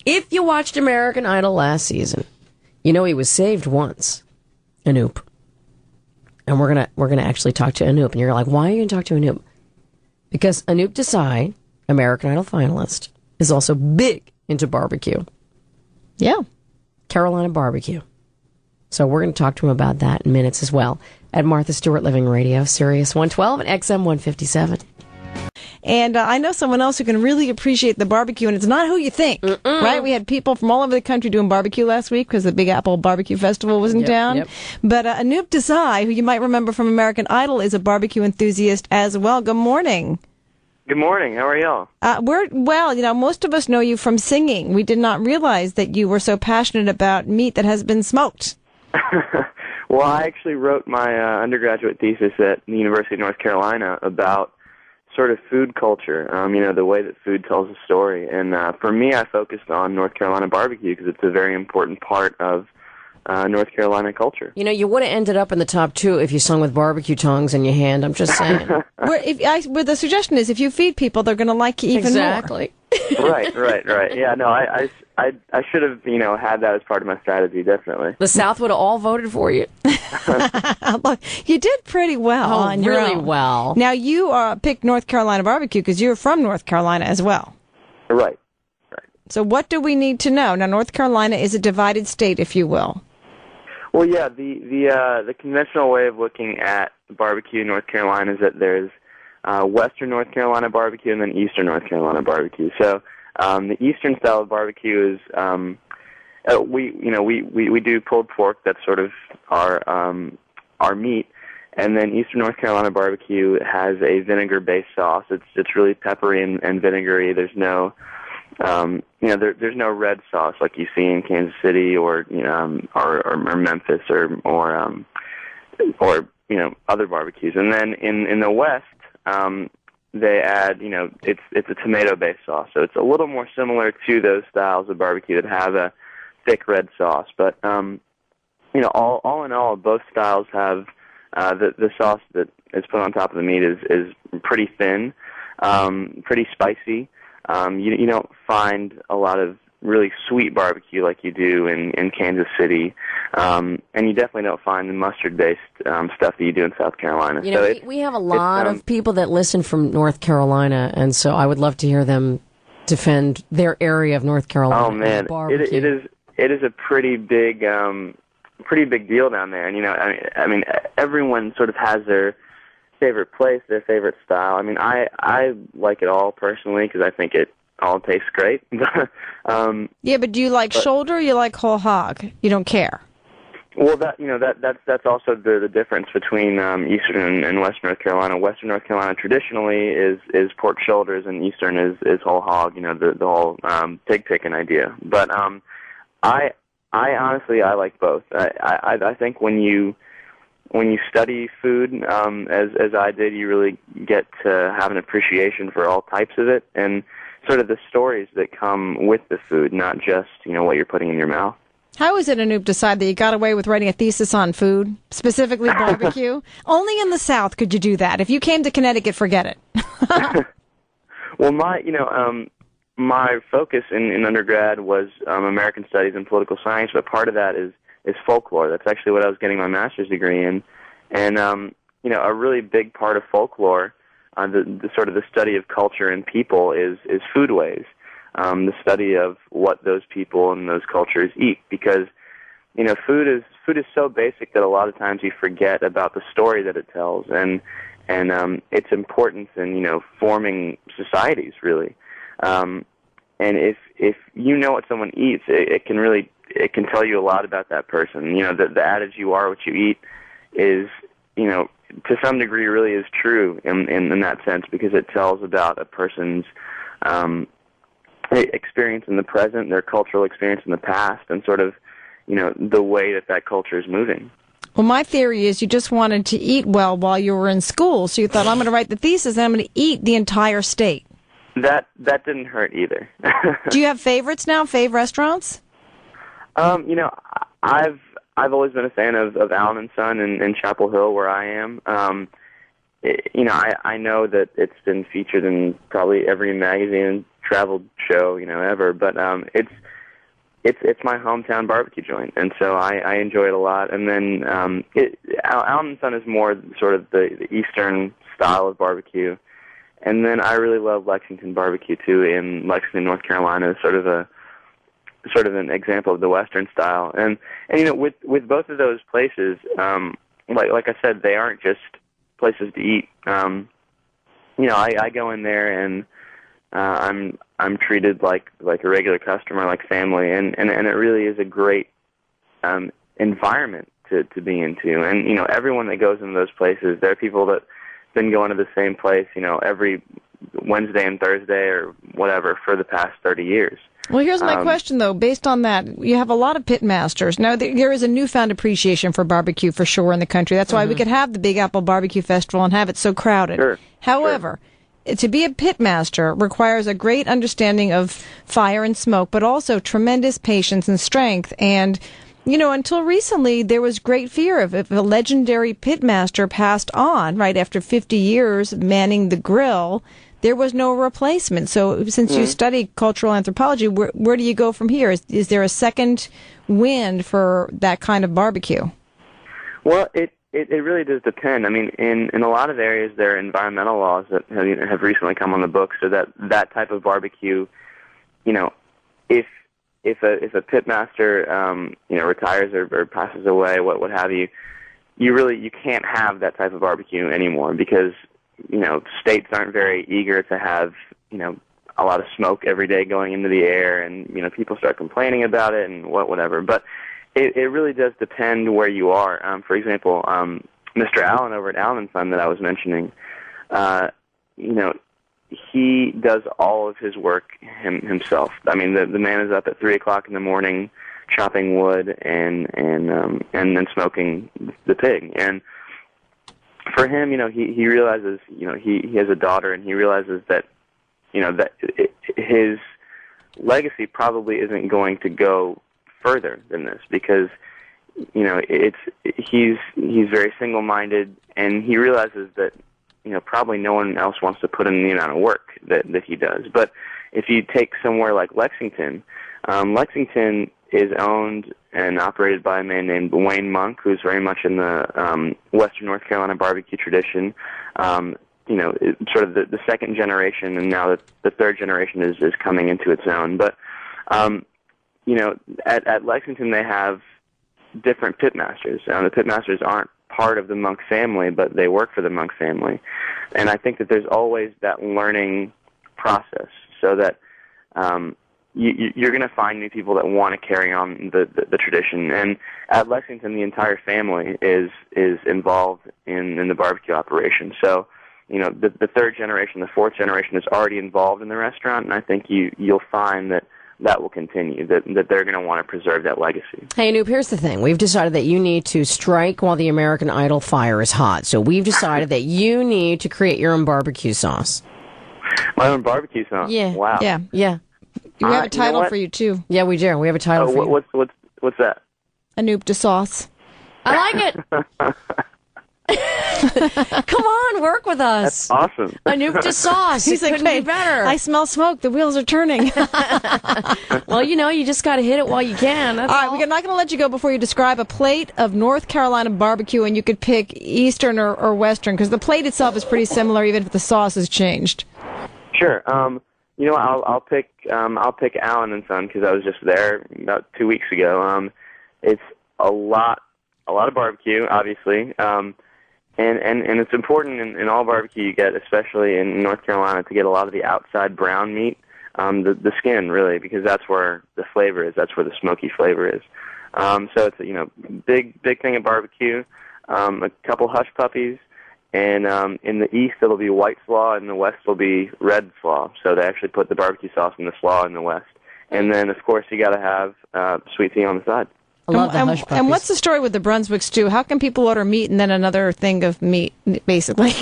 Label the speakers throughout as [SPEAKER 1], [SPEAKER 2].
[SPEAKER 1] If you watched American Idol last season, you know he was saved once. Anoop. And we're gonna actually talk to Anoop. And you're like, why are you going to talk to Anoop? Because Anoop Desai, American Idol finalist, is also big into barbecue.
[SPEAKER 2] Yeah.
[SPEAKER 1] Carolina barbecue. So we're going to talk to him about that in minutes as well. At Martha Stewart Living Radio, Sirius 112 and XM 157.
[SPEAKER 2] And I know someone else who can really appreciate the barbecue, and it's not who you think, right? We had people from all over the country doing barbecue last week because the Big Apple Barbecue Festival was in town. Yep. But Anoop Desai, who you might remember from American Idol, is a barbecue enthusiast as well. Good morning.
[SPEAKER 3] Good morning. How are y'all?
[SPEAKER 2] We're well. Most of us know you from singing. We did not realize that you were so passionate about meat that has been smoked.
[SPEAKER 3] Well, I actually wrote my undergraduate thesis at the University of North Carolina about sort of food culture, the way that food tells a story. And for me, I focused on North Carolina barbecue because it's a very important part of North Carolina culture.
[SPEAKER 1] You would have ended up in the top 2 if you sung with barbecue tongs in your hand. I'm just saying.
[SPEAKER 2] Where the suggestion is, if you feed people, they're going to like you even
[SPEAKER 1] exactly.
[SPEAKER 2] more.
[SPEAKER 3] Right. Yeah, no, I should have, had that as part of my strategy, definitely.
[SPEAKER 1] The South would have all voted for you.
[SPEAKER 2] Look, you did pretty well on your
[SPEAKER 1] really
[SPEAKER 2] own.
[SPEAKER 1] well.
[SPEAKER 2] Now, you picked North Carolina barbecue because you're from North Carolina as well.
[SPEAKER 3] Right.
[SPEAKER 2] So what do we need to know? Now, North Carolina is a divided state, if you will.
[SPEAKER 3] Well, yeah, the conventional way of looking at barbecue in North Carolina is that there's Western North Carolina barbecue and then Eastern North Carolina barbecue. So the Eastern style of barbecue is we do pulled pork. That's sort of our meat, and then Eastern North Carolina barbecue has a vinegar-based sauce. It's really peppery and vinegary. There's no there's no red sauce like you see in Kansas City or Memphis or other barbecues. And then in the West, they add it's a tomato-based sauce, so it's a little more similar to those styles of barbecue that have a thick red sauce. But all in all, both styles have the sauce that is put on top of the meat is pretty thin, pretty spicy. You don't find a lot of really sweet barbecue like you do in Kansas City, and you definitely don't find the mustard-based stuff that you do in South Carolina.
[SPEAKER 1] We have a lot of people that listen from North Carolina, and so I would love to hear them defend their area of North Carolina.
[SPEAKER 3] Oh man, it is a pretty big deal down there, and I mean everyone sort of has their favorite place, their favorite style. I mean, I like it all personally because I think it all tastes great.
[SPEAKER 2] Yeah, but do you like shoulder or you like whole hog? You don't care?
[SPEAKER 3] Well, that's also the difference between Eastern and Western North Carolina. Western North Carolina traditionally is pork shoulders, and Eastern is whole hog. The whole pig picking idea. But I honestly like both. I think when you study food, as I did, you really get to have an appreciation for all types of it and sort of the stories that come with the food, not just, what you're putting in your mouth.
[SPEAKER 2] How is it, Anoop, decide that you got away with writing a thesis on food, specifically barbecue? Only in the South could you do that. If you came to Connecticut, forget it.
[SPEAKER 3] Well, my focus in undergrad was American Studies and Political Science, but part of that is folklore. That's actually what I was getting my master's degree in. And, a really big part of folklore, the sort of the study of culture and people is foodways, the study of what those people and those cultures eat. Because, food is so basic that a lot of times you forget about the story that it tells and its importance in, forming societies, really. And if you know what someone eats, it can tell you a lot about that person. The adage "you are what you eat" is, to some degree, really is true in that sense because it tells about a person's experience in the present, their cultural experience in the past, and sort of, the way that culture is moving.
[SPEAKER 2] Well, my theory is you just wanted to eat well while you were in school, so you thought, I'm going to write the thesis and I'm going to eat the entire state.
[SPEAKER 3] That didn't hurt either.
[SPEAKER 2] Do you have favorites now, fave restaurants? I've always been a fan of Allen & Son in Chapel Hill, where I am.
[SPEAKER 3] I know that it's been featured in probably every magazine and travel show, ever, but it's my hometown barbecue joint, and so I enjoy it a lot. And then Allen & Son is more sort of the Eastern style of barbecue, and then I really love Lexington barbecue too in Lexington, North Carolina, sort of an example of the Western style. And with both of those places, like I said, they aren't just places to eat. I go in there and I'm treated like a regular customer, like family, and it really is a great environment to be into. And everyone that goes into those places, there are people that been going to the same place, every Wednesday and Thursday or whatever for the past 30 years.
[SPEAKER 2] Well, here's my question, though. Based on that, you have a lot of pit masters. Now, there is a newfound appreciation for barbecue for sure in the country. That's why we could have the Big Apple Barbecue Festival and have it so crowded.
[SPEAKER 3] Sure.
[SPEAKER 2] However, to be a pit master requires a great understanding of fire and smoke, but also tremendous patience and strength. And, until recently, there was great fear of if a legendary pit master passed on right after 50 years manning the grill, there was no replacement. So since you study cultural anthropology, where do you go from here? Is there a second wind for that kind of barbecue?
[SPEAKER 3] Well, it really does depend. I mean, in a lot of areas, there are environmental laws that have recently come on the books, so that type of barbecue, if a pit master retires or passes away, what have you, you can't have that type of barbecue anymore because states aren't very eager to have a lot of smoke every day going into the air, and people start complaining about it and whatever. But it really does depend where you are. For example, Mr. Allen over at Allen & Son that I was mentioning, he does all of his work himself. I mean, the man is up at 3:00 in the morning chopping wood and then smoking the pig. And for him, he realizes, he has a daughter, and he realizes that, that his legacy probably isn't going to go further than this because, he's very single-minded, and he realizes that, probably no one else wants to put in the amount of work that he does. But if you take somewhere like Lexington, Lexington is owned and operated by a man named Wayne Monk, who's very much in the Western North Carolina barbecue tradition. Sort of the second generation, and now the third generation is coming into its own. But at Lexington they have different pit masters. The pit masters aren't part of the Monk family, but they work for the Monk family. And I think that there's always that learning process, so that you're going to find new people that want to carry on the tradition. And at Lexington, the entire family is involved in the barbecue operation. So, the third generation, the fourth generation is already involved in the restaurant, and I think you'll find that will continue, that they're going to want to preserve that legacy.
[SPEAKER 1] Hey, Anoop, here's the thing. We've decided that you need to strike while the American Idol fire is hot. So we've decided that you need to create your own barbecue sauce.
[SPEAKER 3] My own barbecue sauce?
[SPEAKER 1] Yeah.
[SPEAKER 3] Wow.
[SPEAKER 1] Yeah.
[SPEAKER 2] We have a title for you, too.
[SPEAKER 1] Yeah, we do. We have a title for you.
[SPEAKER 3] What's that?
[SPEAKER 2] Anoop de sauce.
[SPEAKER 1] I like it. Come on, work with us.
[SPEAKER 3] That's awesome.
[SPEAKER 1] Anoop de sauce.
[SPEAKER 2] He's like,
[SPEAKER 1] couldn't be better.
[SPEAKER 2] I smell smoke. The wheels are turning.
[SPEAKER 1] Well, you just got to hit it while you can. That's
[SPEAKER 2] all right, we're not going to let you go before you describe a plate of North Carolina barbecue, and you could pick Eastern or Western, because the plate itself is pretty similar, even if the sauce has changed.
[SPEAKER 3] Sure. I'll pick Allen & Son because I was just there about 2 weeks ago. It's a lot of barbecue, obviously. And it's important in all barbecue you get, especially in North Carolina, to get a lot of the outside brown meat, the skin, really, because that's where the flavor is. That's where the smoky flavor is. So it's a big thing of barbecue. A couple hush puppies, and in the east it'll be white slaw, and in the west it'll be red slaw. So they actually put the barbecue sauce in the slaw in the west. And then, of course, you got to have sweet tea on the side.
[SPEAKER 1] I love the hush puppies.
[SPEAKER 2] And what's the story with the Brunswick stew? How can people order meat and then another thing of meat, basically?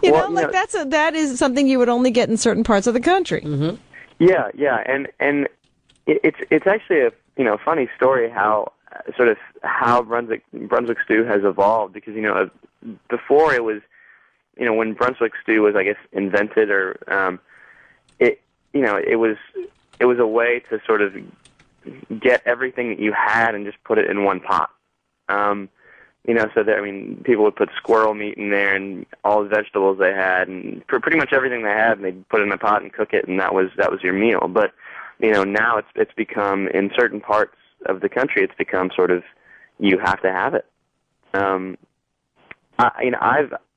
[SPEAKER 2] That is something you would only get in certain parts of the country.
[SPEAKER 1] Mm-hmm.
[SPEAKER 3] Yeah, and it's actually a funny story how sort of how Brunswick stew has evolved, because before it was, when Brunswick stew was, I guess, invented, or it was a way to sort of get everything that you had and just put it in one pot. So that, people would put squirrel meat in there and all the vegetables they had, and pretty much everything they had, and they'd put it in a pot and cook it, and that was your meal. But now it's become, in certain parts of the country, it's become sort of, you have to have it.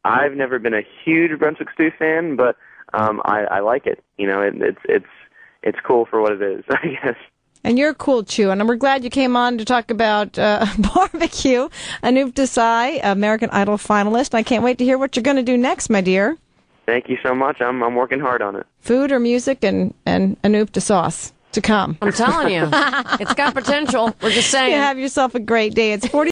[SPEAKER 3] I've never been a huge Brunswick stew fan, but I like it. It's cool for what it is, I guess.
[SPEAKER 2] And you're cool, Chew, and we're glad you came on to talk about barbecue. Anoop Desai, American Idol finalist. I can't wait to hear what you're going to do next, my dear.
[SPEAKER 3] Thank you so much. I'm working hard on it.
[SPEAKER 2] Food or music and Anoop de sauce to come.
[SPEAKER 1] I'm telling you, it's got potential. We're just saying.
[SPEAKER 2] You have yourself a great day. It's 40.